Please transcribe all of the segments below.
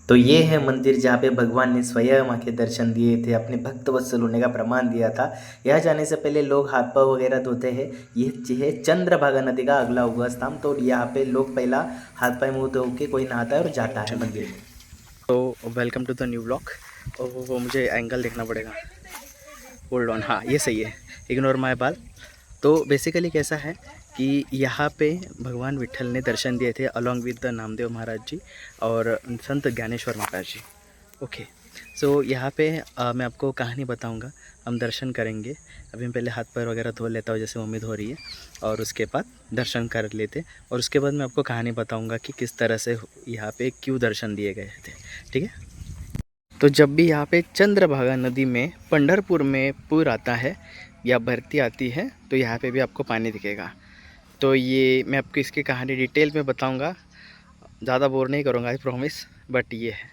तो ये है मंदिर जहाँ पे भगवान ने स्वयं आके दर्शन दिए थे, अपने भक्त वत्सल होने का प्रमाण दिया था। यहाँ जाने से पहले लोग हाथ पाँव वगैरह धोते हैं। ये है चंद्रभागा नदी का अगला उगम स्थान। तो यहाँ पे लोग पहला हाथ पाँव मुँह धो के कोई नहाता है और जाता है मंदिर में। तो welcome to the new blog. वो मुझे एंगल देखना पड़ेगा। होल्ड ऑन, हाँ ये सही है, इग्नोर माय बाल। तो बेसिकली कैसा है कि यहाँ पे भगवान विट्ठल ने दर्शन दिए थे अलॉन्ग विद द नामदेव महाराज जी और संत ज्ञानेश्वर महाराज जी। ओके, सो यहाँ पे मैं आपको कहानी बताऊँगा, हम दर्शन करेंगे। अभी मैं पहले हाथ पैर वगैरह धो लेता हूँ जैसे मम्मी धो रही है, और उसके बाद दर्शन कर लेते, और उसके बाद मैं आपको कहानी बताऊँगा कि किस तरह से यहाँ पे क्यों दर्शन दिए गए थे। ठीक है, तो जब भी यहाँ पे चंद्रभागा नदी में पंढरपुर में पूर आता है या भरती आती है तो यहाँ पे भी आपको पानी दिखेगा। तो ये मैं आपको इसकी कहानी डिटेल में बताऊँगा, ज़्यादा बोर नहीं करूँगा, आई प्रॉमिस। बट ये है,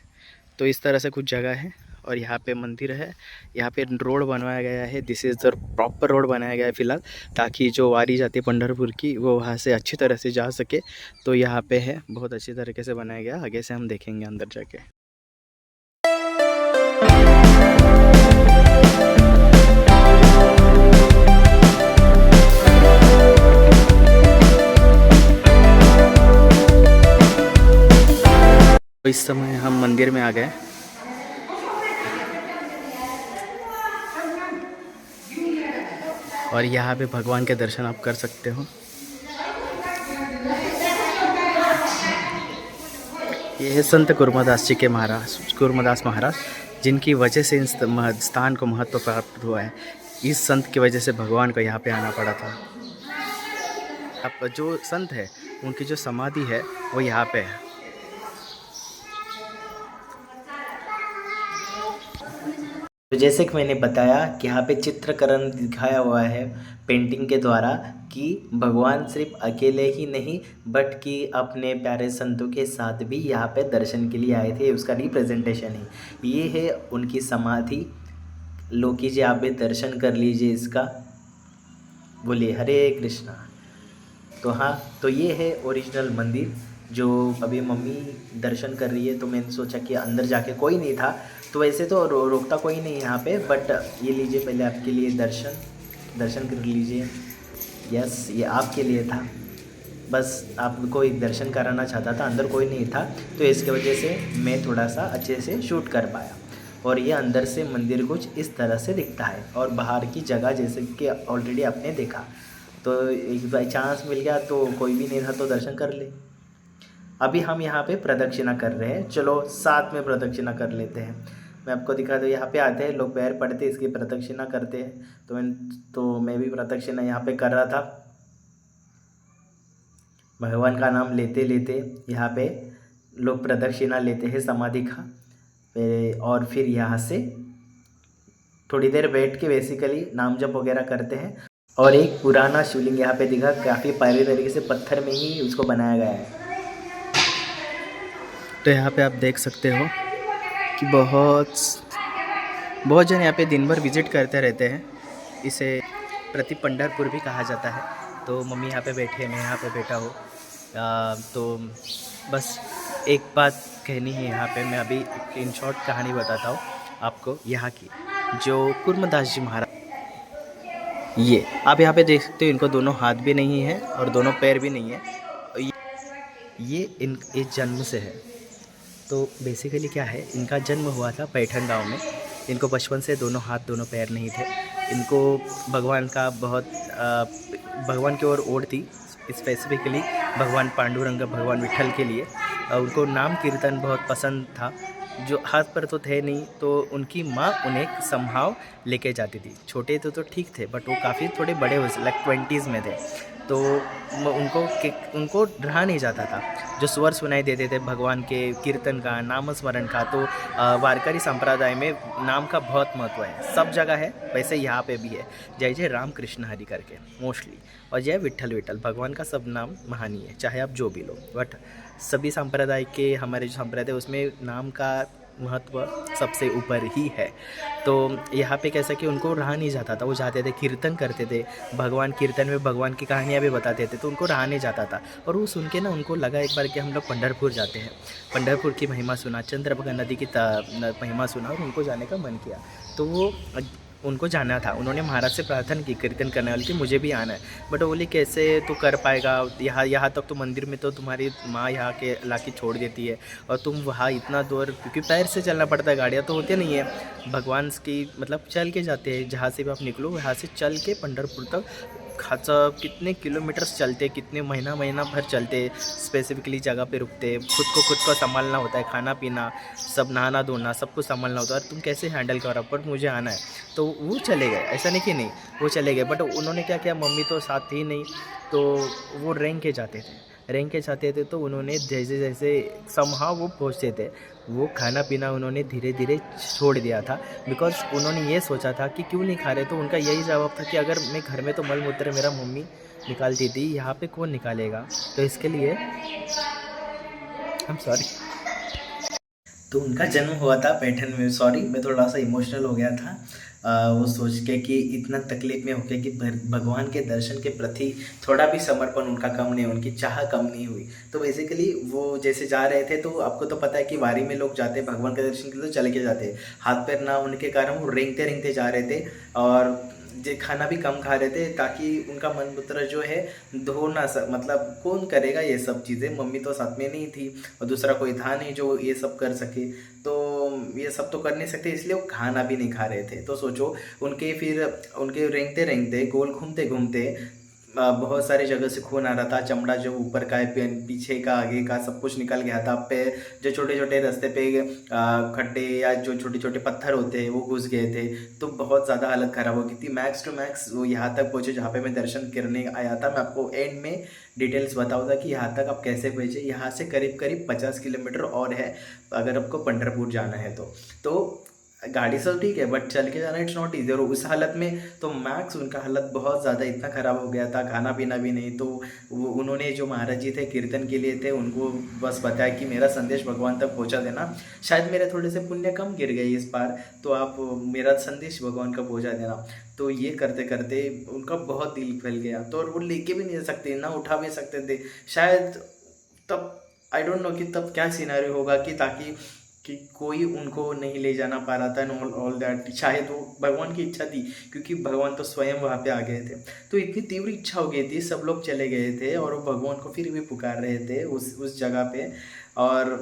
तो इस तरह से कुछ जगह है और यहाँ पे मंदिर है। यहाँ पे रोड बनवाया गया है, this is the proper road बनाया गया है फ़िलहाल, ताकि जो वारी जाती है पंढरपुर की वो वहाँ से अच्छी तरह से जा सके। तो यहाँ पे है, बहुत अच्छी तरीके से बनाया गया, आगे से हम देखेंगे अंदर जाके। तो इस समय हम मंदिर में आ गए और यहाँ पे भगवान के दर्शन आप कर सकते हो। ये है संत कुर्मदास जी के महाराज, कुर्मदास महाराज, जिनकी वजह से इस स्थान को महत्व प्राप्त हुआ है। इस संत की वजह से भगवान को यहाँ पे आना पड़ा था। अब जो संत है उनकी जो समाधि है वो यहाँ पे है। तो जैसे कि मैंने बताया कि यहाँ पे चित्रकरण दिखाया हुआ है पेंटिंग के द्वारा कि भगवान सिर्फ अकेले ही नहीं बट कि अपने प्यारे संतों के साथ भी यहाँ पे दर्शन के लिए आए थे, उसका रिप्रेजेंटेशन है। ये है उनकी समाधि। लो कीजिए, आप भी दर्शन कर लीजिए इसका। बोलिए हरे कृष्णा। तो हाँ, तो ये है ओरिजिनल मंदिर जो अभी मम्मी दर्शन कर रही है। तो मैंने सोचा कि अंदर जाके कोई नहीं था, तो वैसे तो रोकता कोई नहीं यहाँ पे, बट ये लीजिए पहले आपके लिए दर्शन कर लीजिए। यस, ये आपके लिए था, बस आपको एक दर्शन कराना चाहता था, अंदर कोई नहीं था तो इसके वजह से मैं थोड़ा सा अच्छे से शूट कर पाया। और ये अंदर से मंदिर कुछ इस तरह से दिखता है, और बाहर की जगह जैसे कि ऑलरेडी आपने देखा। तो एक बाई चांस मिल गया तो कोई भी नहीं था तो दर्शन कर ले। अभी हम यहाँ पे प्रदक्षिणा कर रहे हैं, चलो साथ में प्रदक्षिणा कर लेते हैं। मैं आपको दिखा दूँ, यहाँ पे आते हैं लोग, पैर पड़ते इसकी प्रदक्षिणा करते हैं। तो मैं भी प्रदक्षिणा यहाँ पे कर रहा था, भगवान का नाम लेते लेते यहाँ पे लोग प्रदक्षिणा लेते हैं समाधि का। और फिर यहाँ से थोड़ी देर बैठ के बेसिकली नाम जप वगैरह करते हैं। और एक पुराना शिवलिंग यहाँ पे दिखा, काफ़ी प्यारे तरीके से पत्थर में ही उसको बनाया गया है। तो यहाँ पे आप देख सकते हो कि बहुत जन यहाँ पे दिन भर विजिट करते रहते हैं। इसे प्रति पंढरपुर भी कहा जाता है। तो मम्मी यहाँ पे बैठी है, मैं यहाँ पे बैठा हूँ। तो बस एक बात कहनी है यहाँ पे, मैं अभी इन शॉर्ट कहानी बताता हूँ आपको यहाँ की। जो कुर्मदास जी महाराज, ये आप यहाँ पे देख सकते हो, इनको दोनों हाथ भी नहीं है और दोनों पैर भी नहीं है। ये इस जन्म से है। तो बेसिकली क्या है, इनका जन्म हुआ था पैठन गांव में। इनको बचपन से दोनों हाथ दोनों पैर नहीं थे। इनको भगवान का बहुत भगवान की ओर ओर थी, स्पेसिफिकली भगवान पांडुरंग भगवान विट्ठल के लिए। उनको नाम कीर्तन बहुत पसंद था। जो हाथ पर तो थे नहीं, तो उनकी माँ उन्हें संभाव लेके जाती थी। छोटे तो ठीक थे, बट वो काफ़ी थोड़े बड़े हुए, लाइक 20s में थे। तो उनको रहा नहीं जाता था। जो स्वर सुनाई देते थे भगवान के कीर्तन का, नाम स्मरण का। तो वारकरी संप्रदाय में नाम का बहुत महत्व है, सब जगह है, वैसे यहाँ पे भी है। जय जय राम कृष्ण हरि करके मोस्टली, और जय विट्ठल विट्ठल, भगवान का सब नाम महान ही है, चाहे आप जो भी लो। बट सभी संप्रदाय के, हमारे जो संप्रदाय उसमें नाम का महत्व सबसे ऊपर ही है। तो यहाँ पे कैसा कि उनको रहा नहीं जाता था, वो जाते थे कीर्तन करते थे, भगवान कीर्तन में भगवान की कहानियाँ भी बताते थे, तो उनको रहा नहीं जाता था। और वो सुन के ना उनको लगा एक बार कि हम लोग पंढरपुर जाते हैं, पंढरपुर की महिमा सुना, चंद्रभागा नदी की महिमा सुना और उनको जाने का मन किया। तो वो उनको जाना था, उन्होंने महाराज से प्रार्थना की कीर्तन करने वाले कि मुझे भी आना है। बट वो बोली कैसे तू कर पाएगा, यहाँ तक तो मंदिर में तो तुम्हारी माँ यहाँ के ला के छोड़ देती है, और तुम वहाँ इतना दूर, क्योंकि पैर से चलना पड़ता है, गाड़ियाँ तो होती नहीं है भगवान की, मतलब चल के जाते हैं, जहाँ से भी आप निकलो वहाँ से चल के पंढरपुर तक खासा कितने किलोमीटर्स चलते, कितने महीना भर चलते, स्पेसिफिकली जगह पे रुकते, खुद को संभालना होता है, खाना पीना सब, नहाना धोना सब कुछ संभालना होता है, और तुम कैसे हैंडल करो, बट मुझे आना है। तो वो चले गए, ऐसा नहीं कि नहीं, वो चले गए, बट उन्होंने क्या किया, मम्मी तो साथ थी नहीं, तो वो रेंग के जाते थे, तो उन्होंने जैसे जैसे समहाउ वो पहुँचते थे, वो खाना पीना उन्होंने धीरे धीरे छोड़ दिया था, बिकॉज उन्होंने ये सोचा था कि क्यों नहीं खा रहे। तो उनका यही जवाब था कि अगर मैं घर में तो मल मूत्र मेरा मम्मी निकालती थी, यहाँ पे कौन निकालेगा, तो इसके लिए आई एम सॉरी। तो उनका जन्म हुआ था पैठन में। सॉरी, मैं थोड़ा सा इमोशनल हो गया था वो सोच के कि इतना तकलीफ में होके कि भगवान के दर्शन के प्रति थोड़ा भी समर्पण उनका कम नहीं, उनकी चाह कम नहीं हुई। तो बेसिकली वो जैसे जा रहे थे, तो आपको तो पता है कि वारी में लोग जाते हैं भगवान के दर्शन के लिए, तो चले के जाते हैं, हाथ पैर ना होने के कारण वो रेंगते रेंगते जा रहे थे, और खाना भी कम खा रहे थे, ताकि उनका मन मूत्र जो है धो ना मतलब कौन करेगा ये सब चीज़ें, मम्मी तो साथ में नहीं थी और दूसरा कोई था नहीं जो ये सब कर सके, तो ये सब तो कर नहीं सकते, इसलिए वो खाना भी नहीं खा रहे थे। तो सोचो उनके फिर उनके रेंगते रेंगते गोल घूमते घूमते बहुत सारी जगह से खून आ रहा था, चमड़ा जो ऊपर का है, पीछे का, आगे का सब कुछ निकल गया था, पे जो छोटे छोटे रास्ते पे खड्डे या जो छोटे छोटे पत्थर होते हैं वो घुस गए थे। तो बहुत ज़्यादा हालत ख़राब हो गई थी, मैक्स टू मैक्स वो यहाँ तक पहुँचे जहाँ पे मैं दर्शन करने आया था। मैं आपको एंड में डिटेल्स बताऊँगा कि यहाँ तक आप कैसे पहुँचे। यहाँ से करीब करीब 50 किलोमीटर और है अगर आपको पंढरपुर जाना है तो गाड़ी सब ठीक है, बट चल के जाना इट्स नॉट ईजी। और उस हालत में तो मैक्स उनका हालत बहुत ज़्यादा इतना ख़राब हो गया था, खाना पीना भी नहीं। तो वो उन्होंने जो महाराज जी थे कीर्तन के लिए थे, उनको बस बताया कि मेरा संदेश भगवान तक पहुंचा देना, शायद मेरे थोड़े से पुण्य कम गिर गए इस बार, तो आप मेरा संदेश भगवान का पहुंचा देना। तो ये करते करते उनका बहुत दिल फैल गया, तो और वो लेके भी नहीं सकते, ना उठा भी सकते थे शायद। तब आई डोंट नो कि तब क्या सिनेरियो होगा कि ताकि कि कोई उनको नहीं ले जाना पा रहा था, ऑल दैट। शायद वो भगवान की इच्छा थी, क्योंकि भगवान तो स्वयं वहाँ पे आ गए थे। तो इतनी तीव्र इच्छा हो गई थी, सब लोग चले गए थे और वो भगवान को फिर भी पुकार रहे थे उस जगह पे। और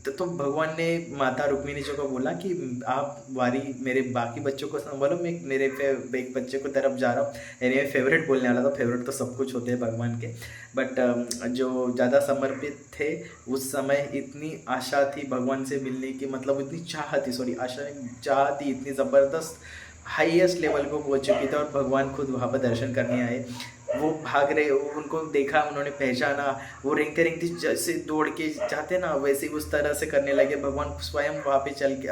तो भगवान ने माता रुक्मिणी जी को बोला कि आप वारी मेरे बाकी बच्चों को संभालो, मैं मेरे एक बच्चे को तरफ जा रहा हूँ। यानी फेवरेट बोलने वाला था, फेवरेट तो सब कुछ होते हैं भगवान के, बट जो ज़्यादा समर्पित थे उस समय, इतनी आशा थी भगवान से मिलने की, मतलब इतनी चाह थी, सॉरी आशा चाह थी इतनी ज़बरदस्त हाईएस्ट लेवल को पहुंच चुकी थी, और भगवान खुद वहाँ पर दर्शन करने आए। वो भाग रहे, उनको देखा, उन्होंने पहचाना, वो रेंगते रेंगते जैसे दौड़ के जाते ना वैसे उस तरह से करने लगे। भगवान स्वयं वहाँ पे चल के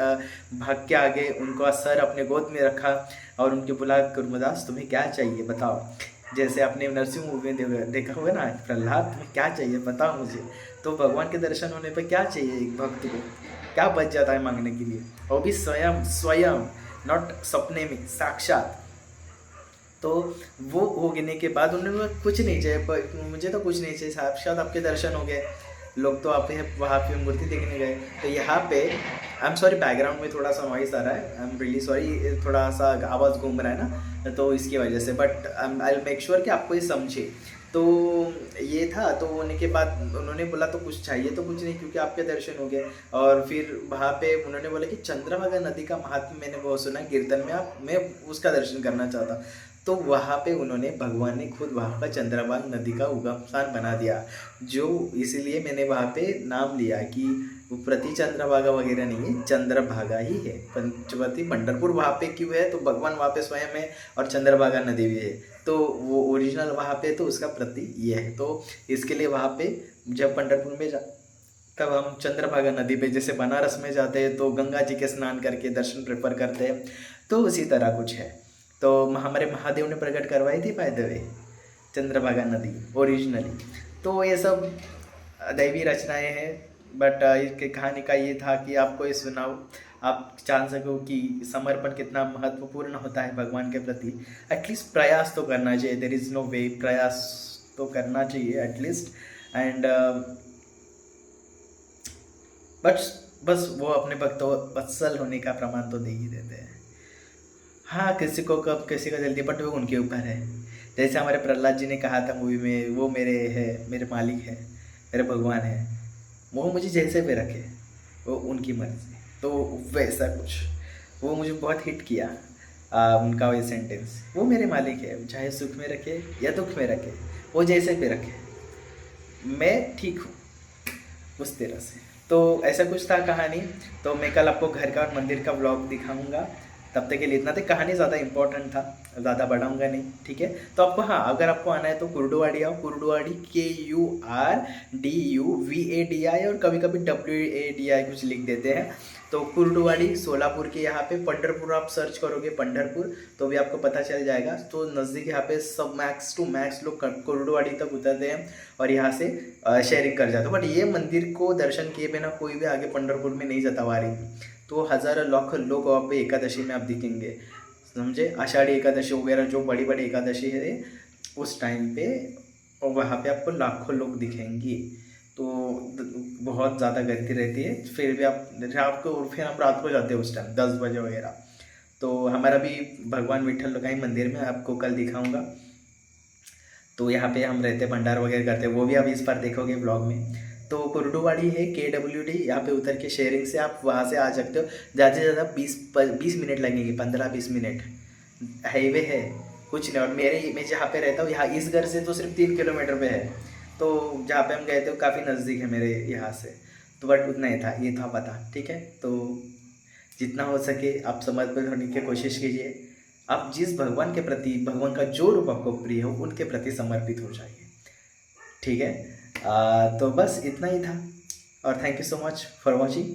भाग के आगे उनको सर अपने गोद में रखा और उनके बोला, कुर्मदास तुम्हें क्या चाहिए बताओ। जैसे आपने नरसिंह मूवी में देखा होगा ना, प्रहलाद तुम्हें क्या चाहिए बताओ मुझे। तो भगवान के दर्शन होने पर क्या चाहिए एक भक्त को, क्या बच जाता है मांगने के लिए, और भी स्वयं स्वयं, नॉट सपने में, साक्षात। तो वो होने के बाद उन्होंने बोला कुछ नहीं चाहिए, पर मुझे तो कुछ नहीं चाहिए, साक्षात आपके दर्शन हो गए। लोग तो आप वहाँ पे मूर्ति देखने गए। तो यहाँ पे आई एम सॉरी, बैकग्राउंड में थोड़ा सा नॉइस आ रहा है, आई एम रियली सॉरी, थोड़ा सा आवाज़ घूम रहा है ना, तो इसकी वजह से, but I will make sure कि आपको ये समझे। तो ये था, तो होने के बाद उन्होंने बोला तो कुछ चाहिए तो कुछ नहीं, क्योंकि आपके दर्शन हो गए। और फिर वहाँ पे उन्होंने बोला कि चंद्रभागा नदी का महात्म्य मैंने बहुत सुना कीर्तन में, आप मैं उसका दर्शन करना चाहता। तो वहाँ पे उन्होंने, भगवान ने खुद वहाँ का चंद्रभागा नदी का उगम स्थान बना दिया, जो इसलिए मैंने वहाँ पे नाम लिया कि वो प्रति चंद्रभागा वगैरह नहीं है, चंद्रभागा ही है। पंचवती पंढरपुर वहाँ पे क्यों है, तो भगवान वहाँ पे स्वयं है और चंद्रभागा नदी भी है, तो वो ओरिजिनल वहाँ पे, तो उसका प्रति ये है। तो इसके लिए वहाँ पे जब पंढरपुर में तब हम चंद्रभागा नदी पे, जैसे बनारस में जाते हैं तो गंगा जी के स्नान करके दर्शन प्रेफर करते हैं, तो उसी तरह कुछ है। तो हमारे महादेव ने प्रकट करवाई थी बाय द वे चंद्रभागा नदी ओरिजिनली। तो ये सब दैवी रचनाएं हैं, बट इसके कहानी का ये था कि आपको ये सुनाओ, आप जान सको कि समर्पण कितना महत्वपूर्ण होता है भगवान के प्रति। एटलीस्ट प्रयास तो करना चाहिए, देर इज़ नो वे, प्रयास तो करना चाहिए एटलीस्ट। एंड बस वो अपने भक्तों वत्सल होने का प्रमाण तो दे ही देते हैं। हाँ, किसी को कब किसी को जल्दी, बट वो उनके ऊपर है। जैसे हमारे प्रहलाद जी ने कहा था मूवी में, वो मेरे मालिक है, मेरे भगवान है, वो मुझे जैसे भी रखे, वो उनकी मर्जी। तो वैसा कुछ वो मुझे बहुत हिट किया, उनका वो सेंटेंस, वो मेरे मालिक है, चाहे सुख में रखे या दुख में रखे, वो जैसे भी रखे, मैं ठीक हूँ, उस तरह से। तो ऐसा कुछ था कहानी। तो मैं कल आपको घर का और मंदिर का व्लॉग दिखाऊंगा। तब तक के लिए इतना था, कहानी ज़्यादा इंपॉर्टेंट था, ज़्यादा बढ़ाऊंगा नहीं, ठीक है। तो आपको, हाँ, अगर आपको आना है तो कुर्डुवाड़ी आओ, कुर्डुवाड़ी KURDUVADI, और कभी कभी WADI कुछ लिख देते हैं। तो कुर्डुवाड़ी सोलापुर के यहाँ पे, पंढरपुर आप सर्च करोगे पंढरपुर तो भी आपको पता चल जाएगा। तो नज़दीक यहाँ पे सब मैक्स टू मैक्स लोग कुर्डुवाड़ी तक उतरते हैं और यहाँ से शेयरिंग कर जाते हैं। बट ये मंदिर को दर्शन किए बिना कोई भी आगे पंढरपुर में नहीं जाता वारी। तो हज़ारों लाखों लोग वहाँ पे एकादशी में आप दिखेंगे, समझे, आषाढ़ी एकादशी वगैरह जो बड़ी बड़ी एकादशी है उस टाइम पे, और वहाँ पे आपको लाखों लोग दिखेंगे। तो बहुत ज़्यादा गर्दी रहती है। फिर भी आप रात को, फिर हम रात को जाते हैं उस टाइम 10 बजे वगैरह। तो हमारा भी भगवान विठल लोकाई मंदिर में आपको कल दिखाऊंगा। तो यहाँ पे हम रहते, भंडार वगैरह करते हैं, वो भी आप इस बार देखोगे ब्लॉग में। तो कुर्डुवाड़ी है KWD, यहाँ पे उतर के शेयरिंग से आप वहाँ से आ सकते हो। ज़्यादा से ज़्यादा 20 मिनट लगेंगे, 15-20 मिनट, हाईवे है, कुछ नहीं। और मैं जहाँ पे रहता हूँ, यहाँ इस घर से तो सिर्फ 3 किलोमीटर पे है। तो जहाँ पे हम गए थे वो काफ़ी नज़दीक है मेरे यहाँ से। तो बट उतना ही था, ये था पता, ठीक है। तो जितना हो सके आप समर्पित होने की कोशिश कीजिए। आप जिस भगवान के प्रति, भगवान का जो रूप आपको प्रिय हो, उनके प्रति समर्पित हो जाइए, ठीक है। तो बस इतना ही था, और thank you so much for watching.